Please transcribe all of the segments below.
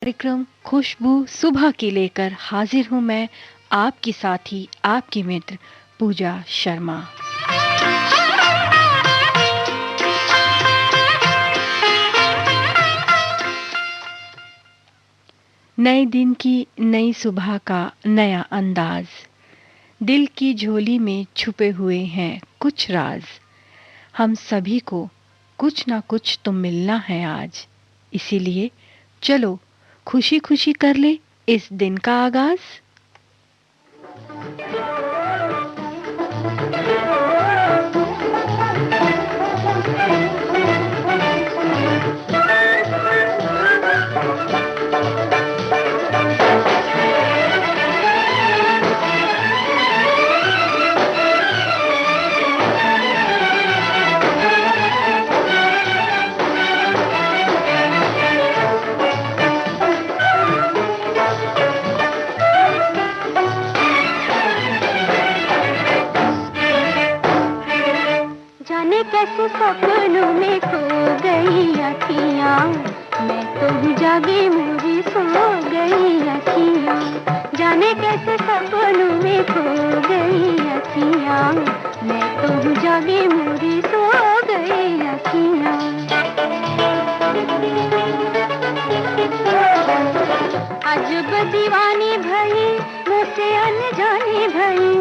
कार्यक्रम खुशबू सुबह की लेकर हाजिर हूँ मैं, आपकी साथी, आपकी मित्र पूजा शर्मा। नए दिन की नई सुबह का नया अंदाज, दिल की झोली में छुपे हुए हैं कुछ राज। हम सभी को कुछ ना कुछ तो मिलना है आज, इसीलिए चलो खुशी खुशी कर ले इस दिन का आगाज। कैसे सपनों में खो गई अखियाँ, मैं तो जागी मुझे सो गई अखियाँ। जाने कैसे सपनों में खो गई अखियाँ, मैं तो जागी मुझे सो गई अखियाँ। अजब दीवानी भई मुझसे अनजानी भई,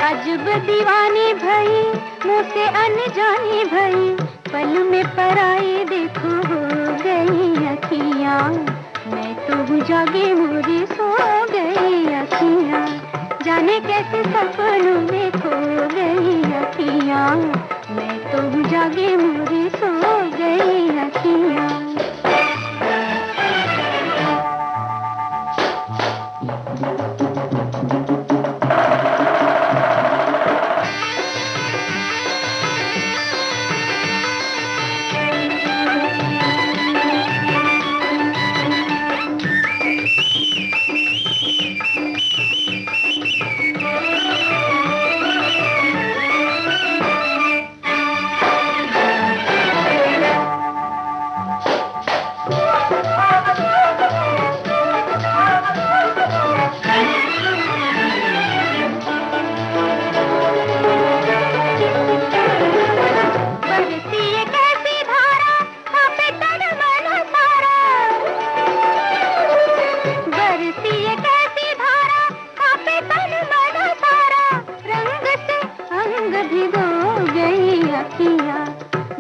अजब दीवानी भई मुझसे अनजानी भई, पल में पराई देखो हो गई अखियाँ, मैं तो जागी मुझे सो गई अखियाँ। जाने कैसे सपनों में खो गई अखियाँ, मैं तो जागी मुझे सो गई अखियाँ।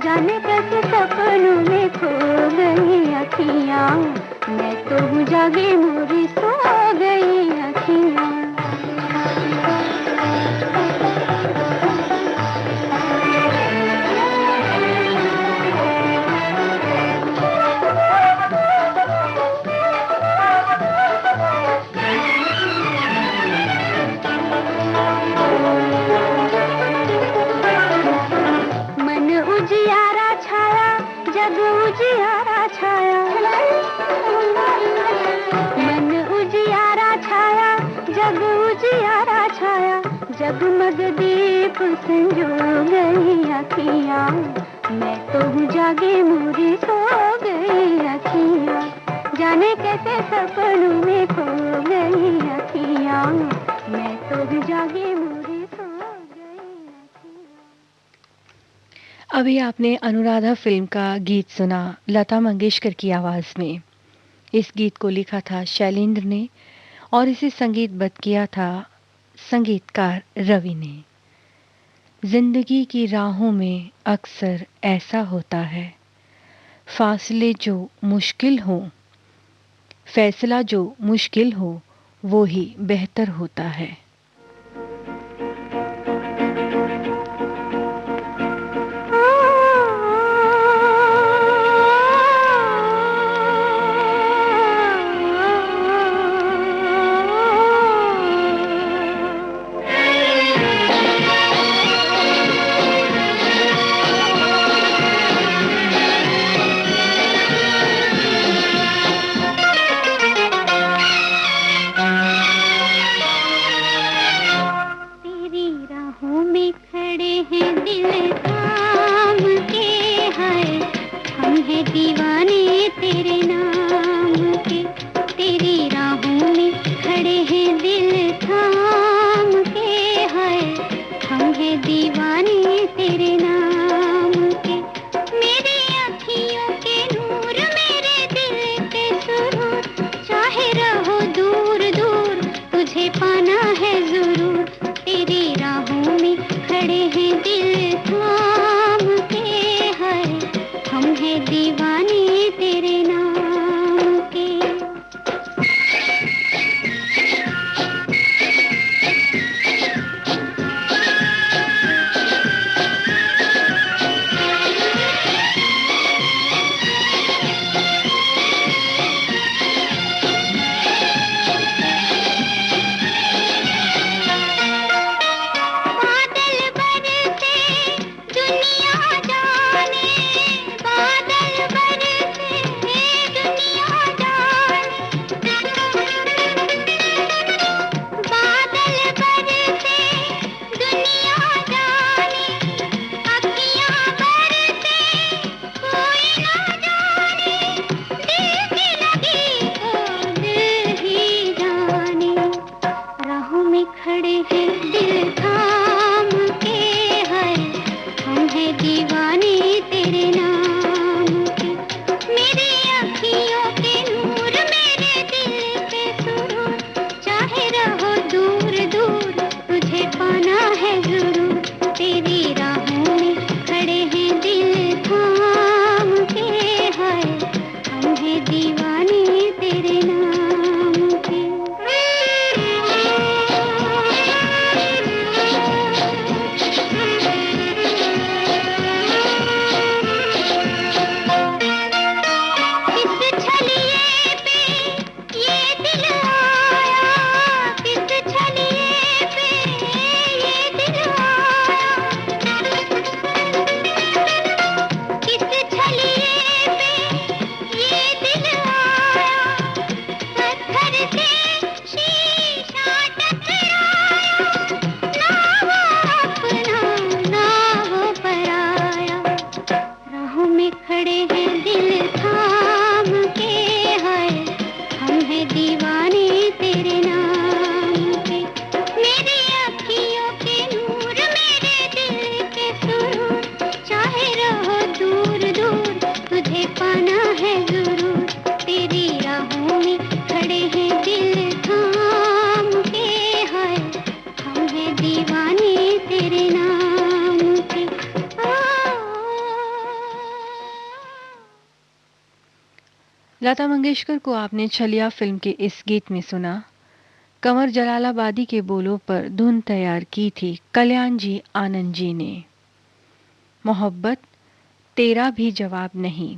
जाने कैसे सपनों में खो गई अखियाँ, मैं तो जागी मुझे सो गई अखियाँ। उजियारा छाया, मन उजियारा छाया, जग उजियारा छाया, जगमग दीप संजो गई अखियाँ, मैं तो जागी मुझे सो गई अखियाँ। जाने कैसे सपनों में खो गई अखियाँ, मैं तो जागी मुझे सो गई अखियाँ। अभी आपने अनुराधा फिल्म का गीत सुना लता मंगेशकर की आवाज़ में। इस गीत को लिखा था शैलेंद्र ने और इसे संगीतबद्ध किया था संगीतकार रवि ने। जिंदगी की राहों में अक्सर ऐसा होता है, फासले जो मुश्किल हो, फैसला जो मुश्किल हो, वो ही बेहतर होता है। लता मंगेशकर को आपने छलिया फिल्म के इस गीत में सुना। कंवर जलालाबादी के बोलों पर धुन तैयार की थी कल्याण जी आनंद जी ने। मोहब्बत तेरा भी जवाब नहीं,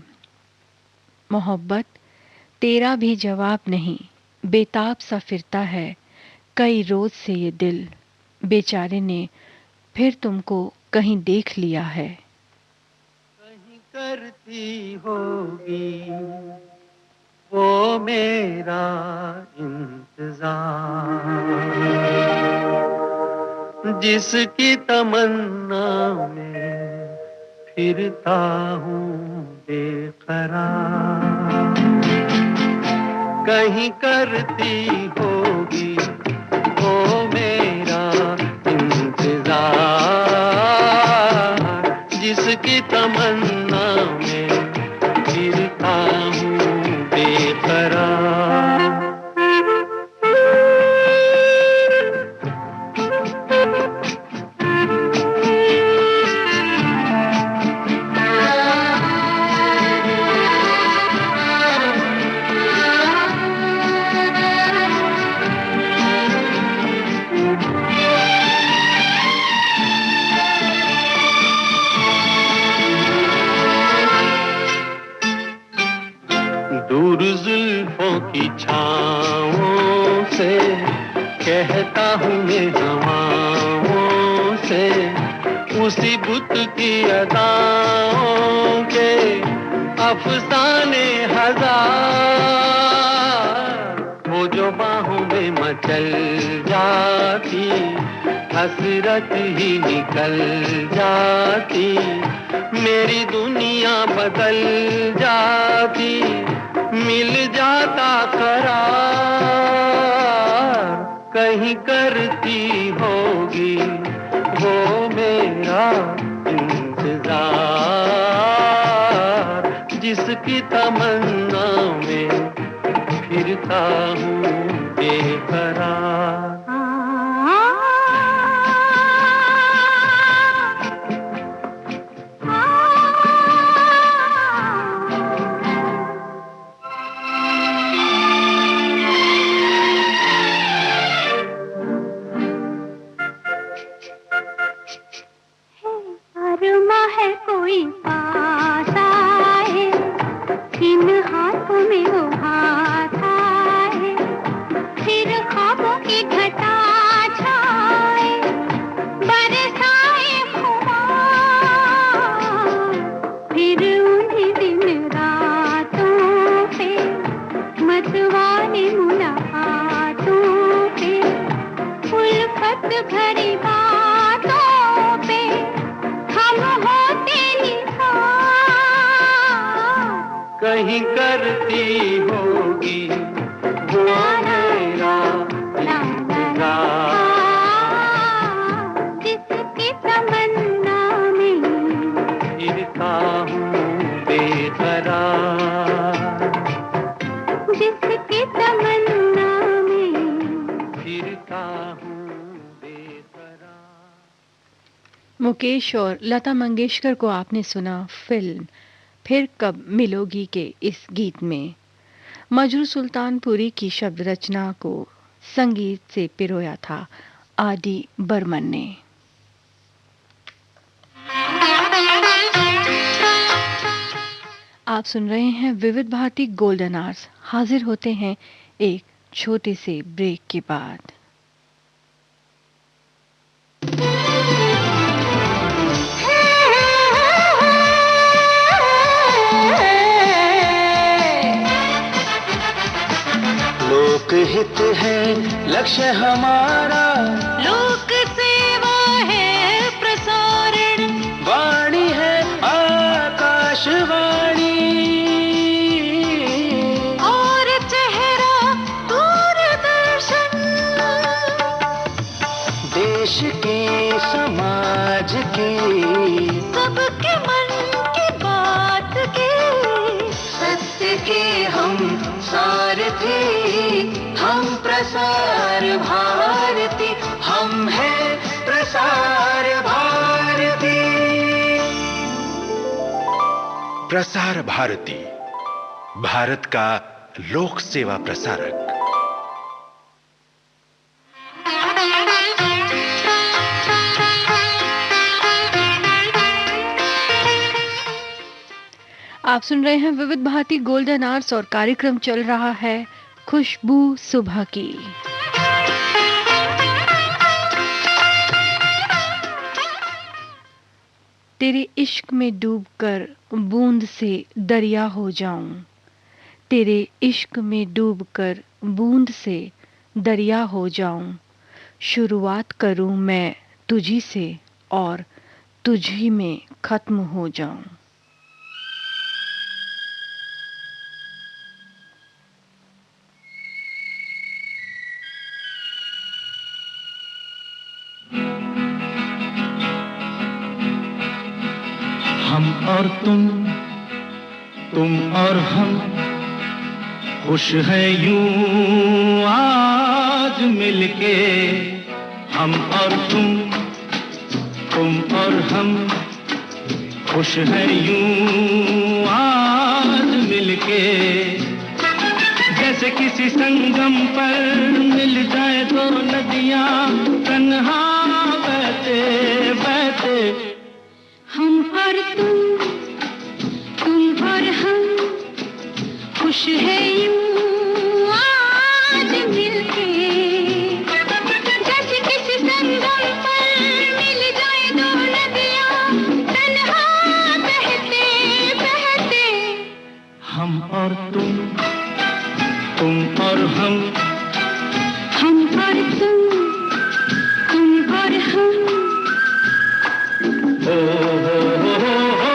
मोहब्बत तेरा भी जवाब नहीं, बेताब सा फिरता है कई रोज से ये दिल, बेचारे ने फिर तुमको कहीं देख लिया है। कहीं करती होगी वो मेरा इंतजार, जिसकी तमन्ना में फिरता हूँ बेकरार। कहीं करती होगी वो मेरा इंतजार, जिसकी तमन्ना में फिरता हूँ बेकरार। दूर जुल्फों की छाँवों से कहता हूँ मैं हवाओं से, उसी बुत की अदाओं के अफसाने हजार। वो जो बाहों में मचल जाती हसरत ही निकल जाती, मेरी दुनिया बदल जाती, मिल जाता करार। कहीं करती होगी वो मेरा इंतजार, जिसकी तमन्ना में फिरता हूँ बेकरार। कहीं करती होगी वो मेरा इंतजार, जिसकी तमन्ना में फिरता हूँ बेकरार, जिसकी तमन्ना में फिरता हूँ बेकरार। मुकेश और लता मंगेशकर को आपने सुना फिल्म फिर कब मिलोगी के इस गीत में। मजरू सुल्तानपुरी की शब्द रचना को संगीत से पिरोया था आदि बर्मन ने। आप सुन रहे हैं विविध भारती गोल्डन आवर्स। हाजिर होते हैं एक छोटे से ब्रेक के बाद। लोकहित है लक्ष्य हमारा, लोक सेवा है प्रसारण, वाणी है आकाशवाणी, और चेहरा दूरदर्शन। देश की समाज की सबके मन की बात की, सत्य के हम सारथी, हम प्रसार भारती, हम हैं प्रसार भारती। प्रसार भारती भारत का लोक सेवा प्रसारक। आप सुन रहे हैं विविध भारती गोल्डन आवर्स और कार्यक्रम चल रहा है खुशबू सुबह की। तेरे इश्क में डूबकर बूंद से दरिया हो जाऊं, तेरे इश्क में डूबकर बूंद से दरिया हो जाऊं, शुरुआत करूं मैं तुझी से और तुझी में खत्म हो जाऊं। हम और तुम और हम, खुश है यूं आज मिलके। हम और तुम और हम, खुश है यूं आज मिलके। जैसे किसी संगम पर मिल जाए दो नदियां तन्हा बहते बहते। हम और तुम और हम, खुश है यूं आज मिलके। जैसे किसी संगम पर मिल जाए दो नदियां तन्हा बहते बहते। हम और तुम और हम, हम और तुम और हम। ओ हो हो हो।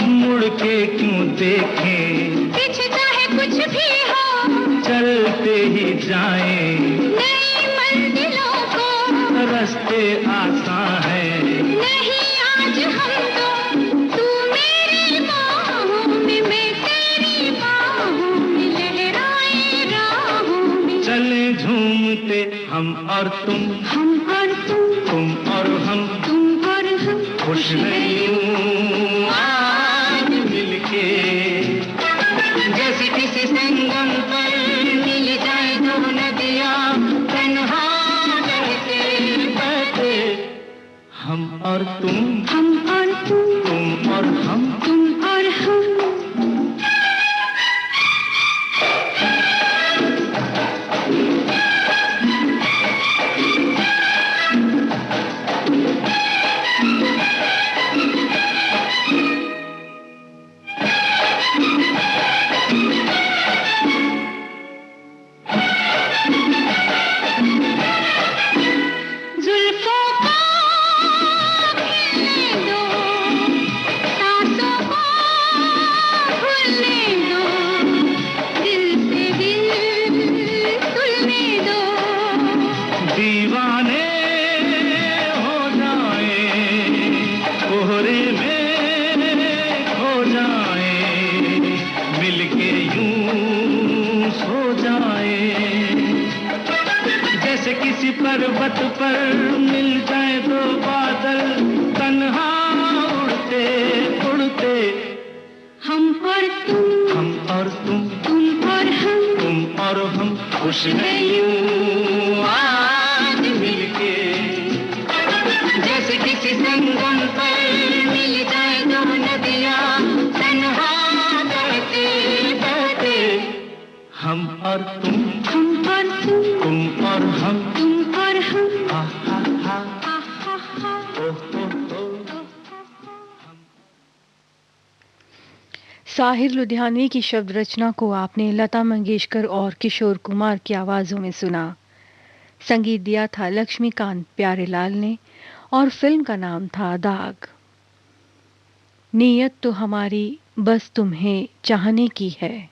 मुड़ के क्यों देखें, पीछे चाहे कुछ भी हो, चलते ही जाएं। नई मंजिलों को रास्ते आसान है, नहीं आज हम तू मेरी बाहों में, मैं तेरी बाहों में, लहराए राहों में। चले झूमते हम और तुम और हम, खुश है यूं आज मिलके। जैसे किसी संगम पर मिल जाए दो नदियां तन्हा बहते बहते। हम और तुम और हम। तुम और हम। जुल्फों को खिलने दो, सांसों को भूलने दो, दिल से दिल सुलने दो। दीवाने हो जाए, कोहरे में खो जाए, मिलके यूं सो जाए। जैसे किसी पर्वत पर मिल जाए दो बादल तन्हा उड़ते उड़ते। हम और तुम और हम, खुश है यूं आज मिलके। जैसे किसी संगम पर मिल जाए दो नदियां तन्हा बहते बहते। हम और तुम और हम। हा हा हा। ओ हो हो। साहिर लुधियानवी की शब्द रचना को आपने लता मंगेशकर और किशोर कुमार की आवाजों में सुना। संगीत दिया था लक्ष्मीकांत प्यारेलाल ने और फिल्म का नाम था दाग। नीयत तो हमारी बस तुम्हें चाहने की है,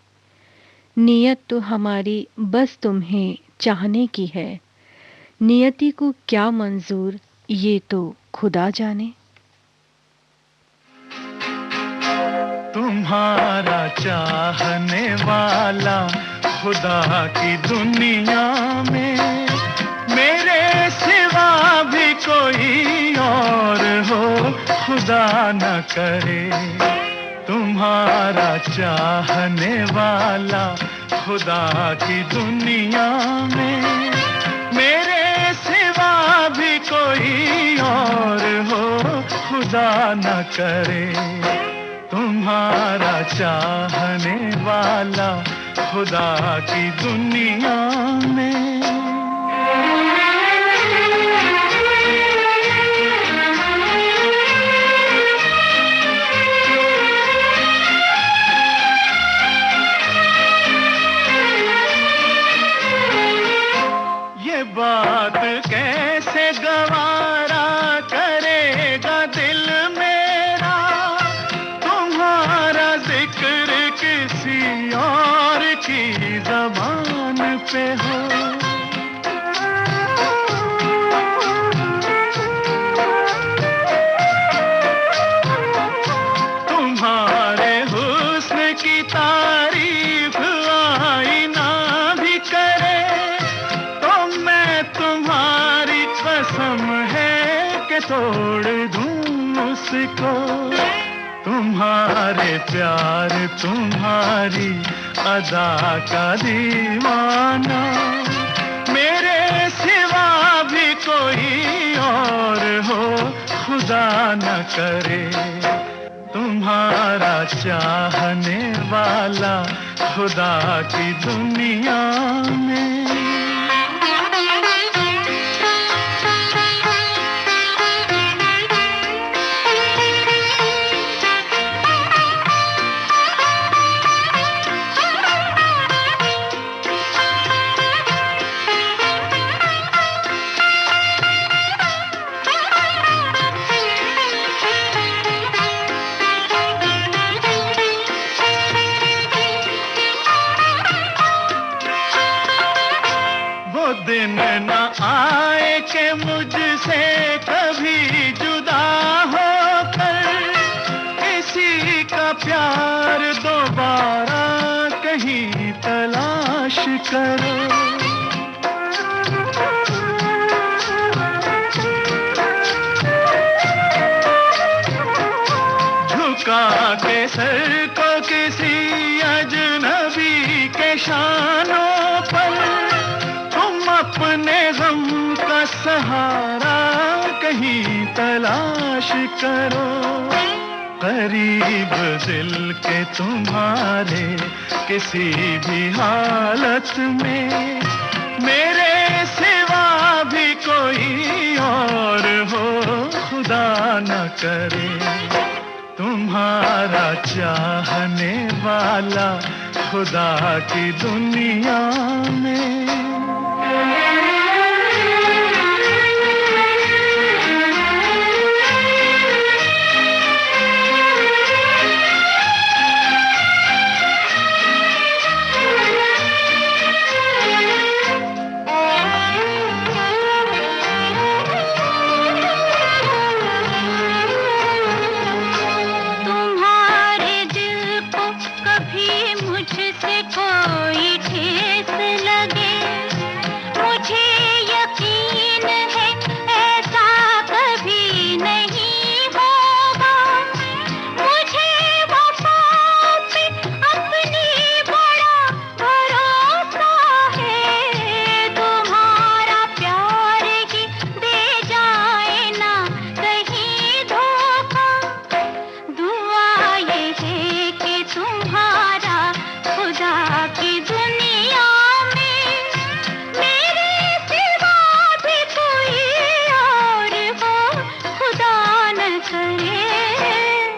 नीयत तो हमारी बस तुम्हें चाहने की है, नियति को क्या मंजूर ये तो खुदा जाने। तुम्हारा चाहने वाला खुदा की दुनिया में मेरे सिवा भी कोई और हो, खुदा न करे। तुम्हारा चाहने वाला खुदा की दुनिया में मेरे सिवा भी कोई और हो, खुदा न करे। तुम्हारा चाहने वाला खुदा की दुनिया में। ये बात कैसे गवारा करेगा दिल मेरा, तुम्हारा जिक्र किसी और की ज़बान पे हो। तुम्हारे हुस्न की तारीफ आईना भी करे तो मैं तुम्हारी कसम है कि तोड़ दूं उसको। तुम्हारे प्यार तुम्हारी अदा का दीवाना मेरे सिवा भी कोई और हो, खुदा न करे। तुम्हारा चाहने वाला खुदा की दुनिया में। दिन न आए कि मुझसे कभी जुदा होकर किसी का प्यार दोबारा कहीं तलाश करो। झुका के सर को किसी अजनबी के शानों पर अपने गम का सहारा कहीं तलाश करो। करीब दिल के तुम्हारे किसी भी हालत में मेरे सिवा भी कोई और हो, खुदा न करे। तुम्हारा चाहने वाला खुदा की दुनिया में। कोई ठेस लगे मुझे यकीन है ऐसा कभी नहीं होगा। मुझे वफा पे अपनी बड़ा भरोसा है। तुम्हारा प्यार ही दे जाए ना कहीं धोखा। दुआ ये है कि तुम्हारा खुदा की दुनिया में मेरे सिवा भी कोई और हो, खुदा न करे।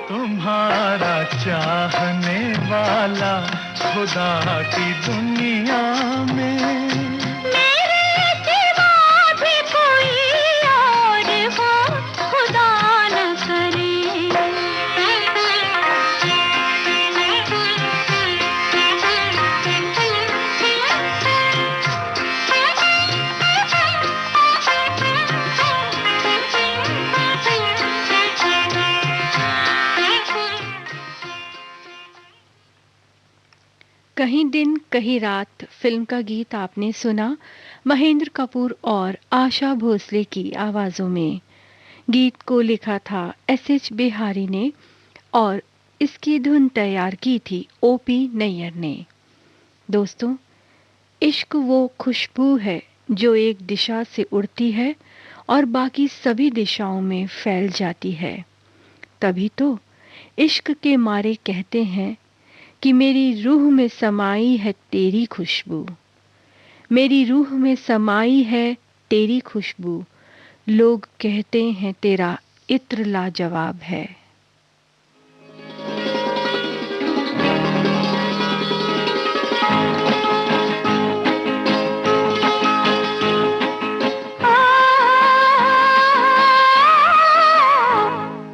तुम्हारा चाहने वाला खुदा की दुनिया में मेरे सिवा भी कोई और हो, खुदा न करे। कहीं दिन कहीं रात फिल्म का गीत आपने सुना महेंद्र कपूर और आशा भोसले की आवाज़ों में। गीत को लिखा था एस.एच. बिहारी ने और इसकी धुन तैयार की थी ओ.पी. नैयर ने। दोस्तों, इश्क वो खुशबू है जो एक दिशा से उड़ती है और बाकी सभी दिशाओं में फैल जाती है। तभी तो इश्क के मारे कहते हैं कि मेरी रूह में समाई है तेरी खुशबू, मेरी रूह में समाई है तेरी खुशबू, लोग कहते हैं तेरा इत्र लाजवाब है।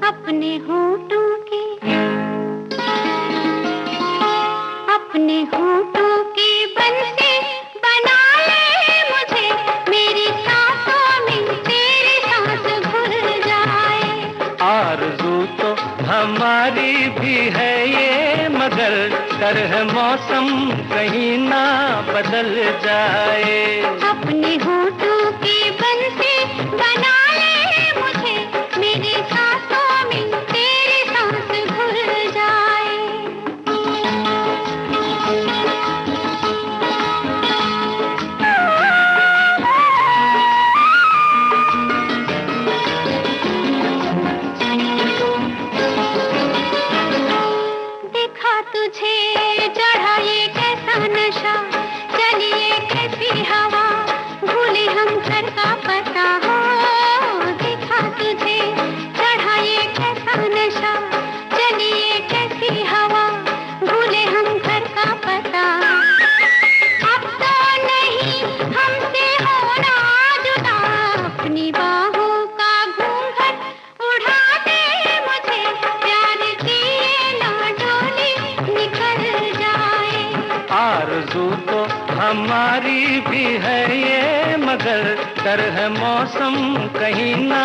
अपने होठों की अपने होठों की बंसी बना ले मुझे, मेरी सांसों में तेरी सांस घुल जाए। आरज़ू तो हमारी भी है ये, मगर कर है मौसम कहीं ना बदल जाए। अपने होठों की बंसी बना ले मुझे, मेरी सांसों में तेरी सांस घुल जाए। देखा तुझे चढ़ा ये कैसा नशा, चलिए कैसी हवा, भूले हम घर का पता हो। देखा तुझे चढ़ा ये कैसा नशा, चलिए कैसी हवा, भूले हम घर का पता। अब तो नहीं हमसे होना जुदा, अपनी बाहों का घूंघट उड़ा दे मुझे, प्यार की ये ना डोली निकल जाए। आरज़ू तो हमारी भी है ये, मगर डर है मौसम कहीं ना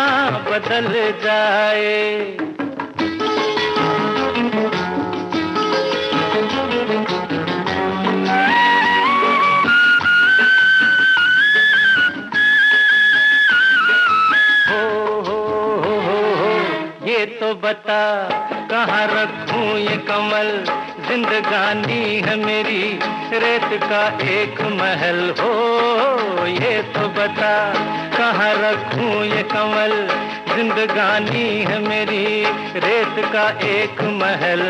बदल जाए। ये तो बता कहाँ रखूं ये कमल, जिंदगानी है मेरी रेत का एक महल हो। ये तो बता कहाँ रखूं ये कमल, जिंदगानी है मेरी रेत का एक महल।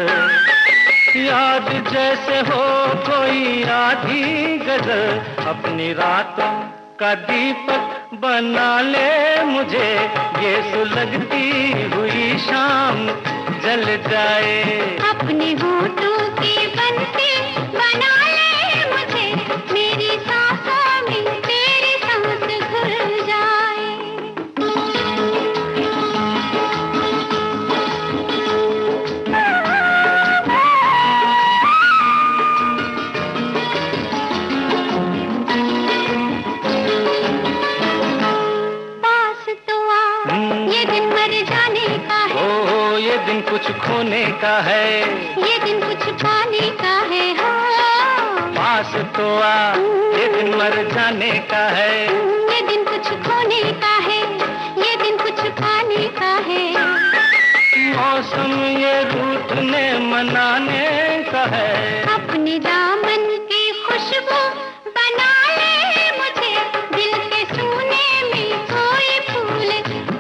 याद जैसे हो कोई आधी गजल, अपनी रातों का दीपक बना ले मुझे, ये सुलगती हुई शाम जल जाए। अपने होठों की बंसी बना ले मुझे, मेरी सांसों में तेरी सांस घुल जाए। पास तो आ, ये दिन मर जाने का है, ओ ये दिन कुछ खोने का है, ये दिन कुछ पाने का है। हाँ, पास तो आ ये दिन मर जाने का है। ये दिन कुछ खोने का है, ये दिन कुछ पाने का है। मौसम ये रूठने मनाने का है। अपने दामन की खुशबू बना ले मुझे, दिल के सूने में कोई फूल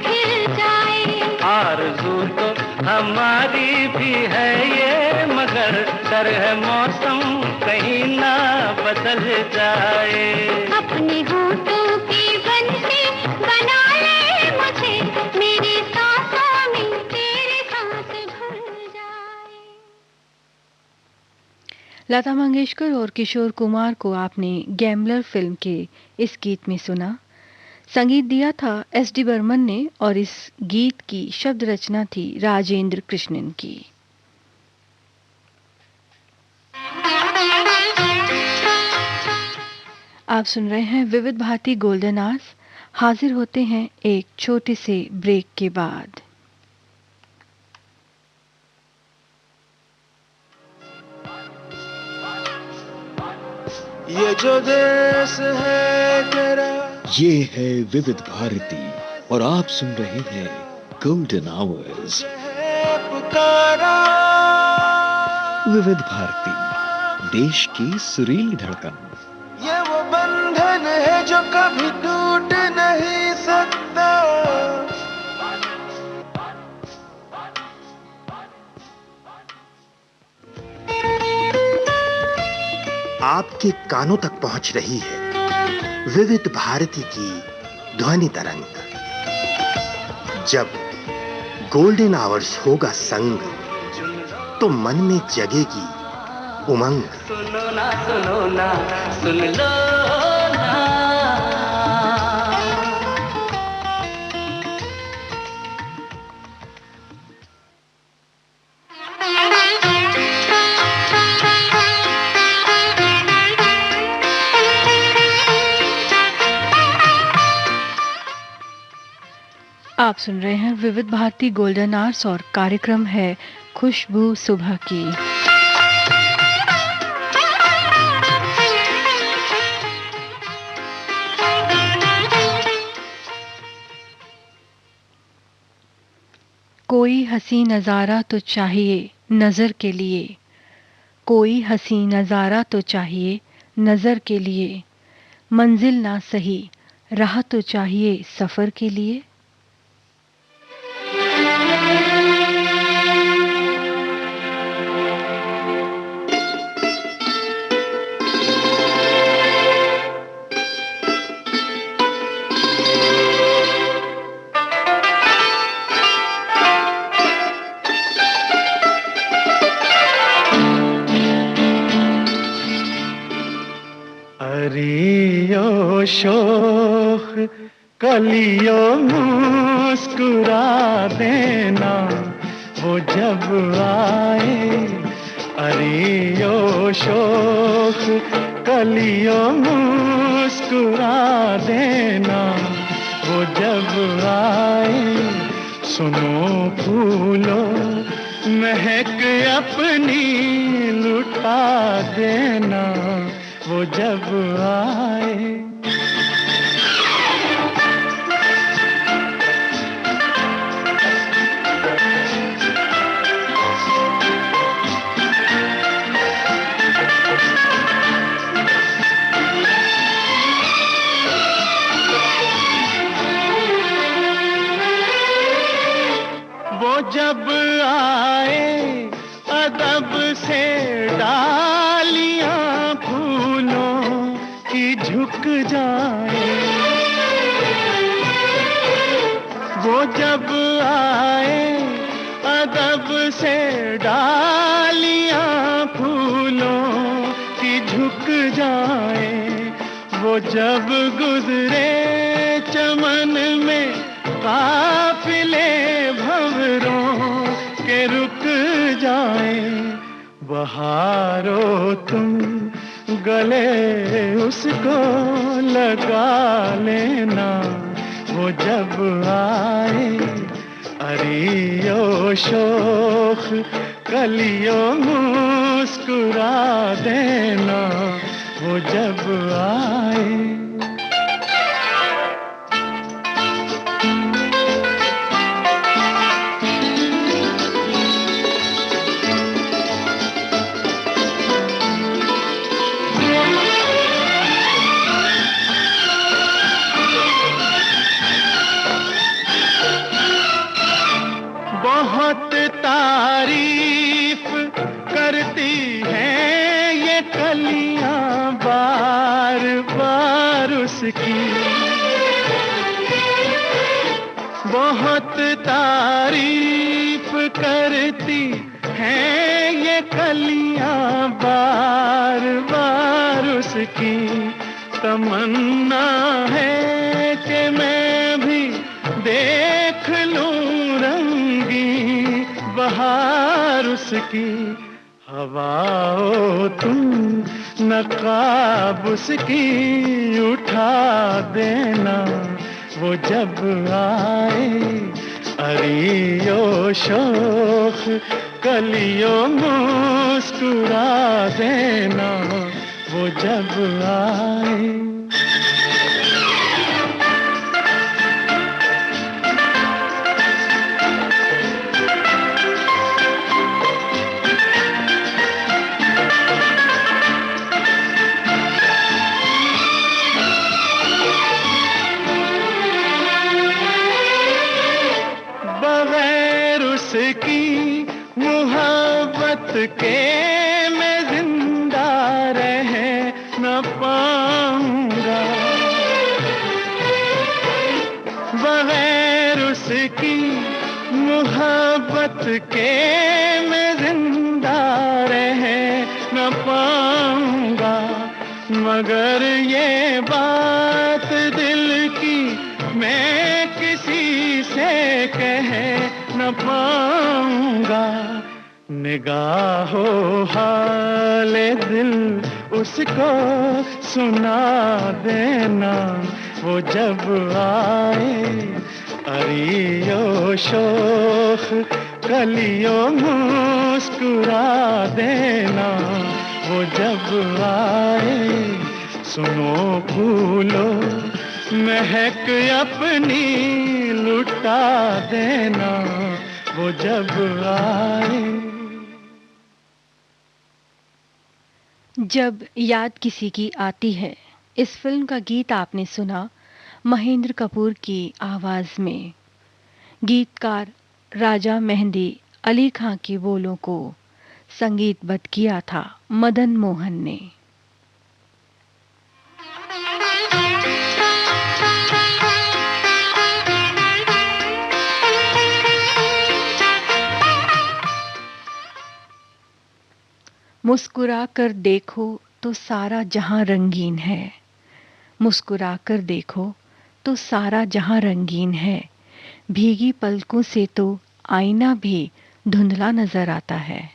खिल जाए। आरज़ू तो हमारी भी है ये, मगर डर है मौसम कहीं ना बदल जाए। अपने होठों की बंसी बना ले मुझे, मेरी सांसों में तेरी सांस घुल जाए। लता मंगेशकर और किशोर कुमार को आपने गैम्बलर फिल्म के इस गीत में सुना। संगीत दिया था एस.डी. बर्मन ने और इस गीत की शब्द रचना थी राजेंद्र कृष्णन की। आप सुन रहे हैं विविध भारती गोल्डन आवर्स। हाजिर होते हैं एक छोटे से ब्रेक के बाद। ये जो देश है तेरा। ये है विविध भारती और आप सुन रहे हैं गोल्डन आवर्स। पुकारा विविध भारती, देश की सुरीली धड़कन। ये वो बंधन है जो कभी टूट नहीं सकता। आपके कानों तक पहुंच रही है विविध भारती की ध्वनि तरंग। जब गोल्डन आवर्स होगा संग, तो मन में जगेगी उमंग। सुनो ना सुन लो ना। आप सुन रहे हैं विविध भारती गोल्डन आवर्स और कार्यक्रम है खुशबू सुबह की। कोई हसी नज़ारा तो चाहिए नज़र के लिए, कोई हसी नज़ारा तो चाहिए नज़र के लिए, मंजिल ना सही राह तो चाहिए सफ़र के लिए। अरियो शोख कलियों मुस्कुरा देना वो जब आए। अरियो शोख कलियों मुस्कुरा देना वो जब आए। सुनो फूलो महक अपनी लुटा देना वो जब आए। वो जब आए अदब से डालियां फूलों की झुक जाए। वो जब आए अदब से डालियां फूलों की झुक जाए। वो जब गुजरे चमन में काफिले भंवरों के रुक जाए। बहारो तुम गले उसको लगा लेना वो जब आए। अरियो शोख कलियों मुस्कुरा देना वो जब आए। बहुत तारीफ करती हैं ये कलियां बार बार उसकी। बहुत तारीफ करती हैं ये कलियां बार बार उसकी। तमन्ना है कि मैं भी देख लूं रंगी बहार उसकी। हवाओ तुम नकाब उसकी उठा देना वो जब आए। अरियो शोख कलियों मुस्कुरा देना वो जब आए। उसकी मोहब्बत के मैं जिंदा रह न पाऊंगा, बगैर उसकी मोहब्बत के मैं जिंदा रह न पाऊंगा। मगर ये बात दिल की मैं किसी से कह न पाऊंगा। निगाहों हाले दिल उसको सुना देना, वो जब आए। अरियो शोख कलियों मुस्कुरा देना, वो जब आए। सुनो फूलो महक अपनी लुटा देना, वो जब आए। जब याद किसी की आती है, इस फिल्म का गीत आपने सुना महेंद्र कपूर की आवाज में। गीतकार राजा मेहंदी अली खां के बोलों को संगीतबद्ध किया था मदन मोहन ने। मुस्कुरा कर देखो तो सारा जहां रंगीन है, मुस्कुरा कर देखो तो सारा जहां रंगीन है। भीगी पलकों से तो आईना भी धुंधला नजर आता है।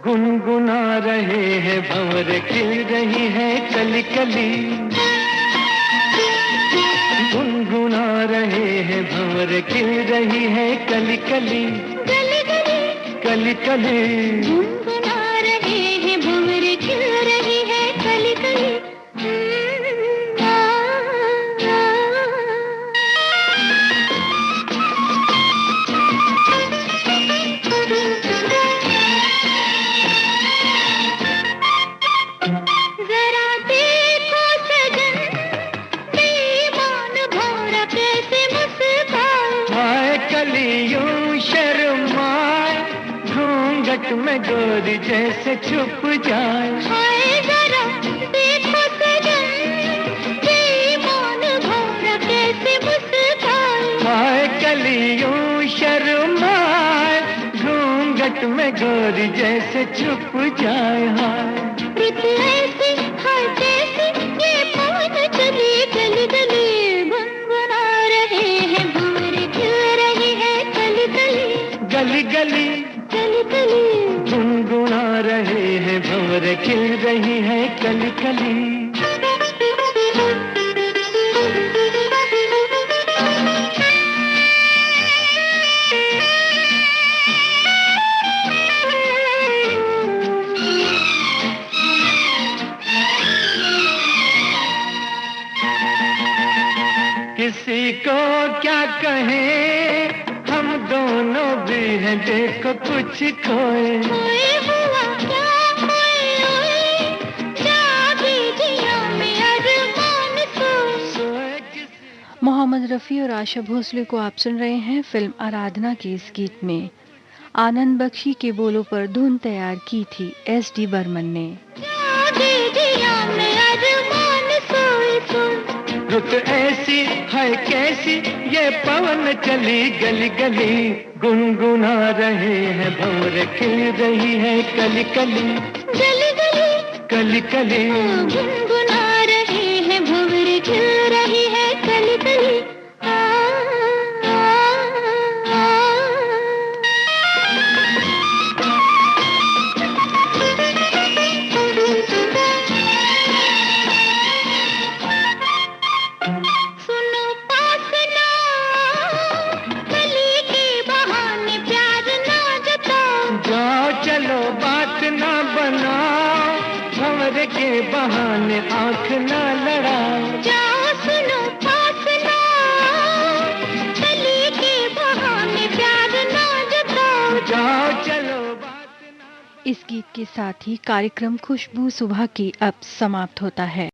गुनगुना रहे हैं भंवर खिल रही है कली कली, गुनगुना रहे हैं भंवर खिल रही है कली कली, कली कली गुनगुना रहे हैं भंवर खिल रही है कली कली। में गोरी जैसे छुप जाए। हाय जरा देखो सजन, बेईमान भौरा कैसे मुस्काए। हाय कलियों शर्माए, घूंघट में गोरी जैसे छुप जाए। हाय रुत ऐसी हाय कैसी ये पवन चली गली गली, गुनगुना रहे हैं भंवर खिल रही है कली कली, गली गली कली कली गुनगुना रहे हैं भंवर खिल रही है कली कली। किसी को क्या कहें, हम दोनों भी हैं देखो कुछ खोए। खोए हुआ क्या खोए, जागे जिया में अरमान सोए। मोहम्मद रफ़ी और आशा भोसले को आप सुन रहे हैं फिल्म आराधना के इस गीत में। आनंद बख्शी के बोलों पर धुन तैयार की थी एस.डी. बर्मन ने। जागे जिया में अरमान सोए सोए। रुत ऐसी है कैसी ये पवन चली गली गली, गुनगुना रहे हैं भंवर खिल रही है कली कली, गली गली कली कली गुनगुना रहे हैं बहाने आंख न लड़ाओ। जाओ सुनो फासला, गली के बहाने प्यार ना जताओ। जाओ चलो। इस गीत के साथ ही कार्यक्रम खुशबू सुबह की अब समाप्त होता है।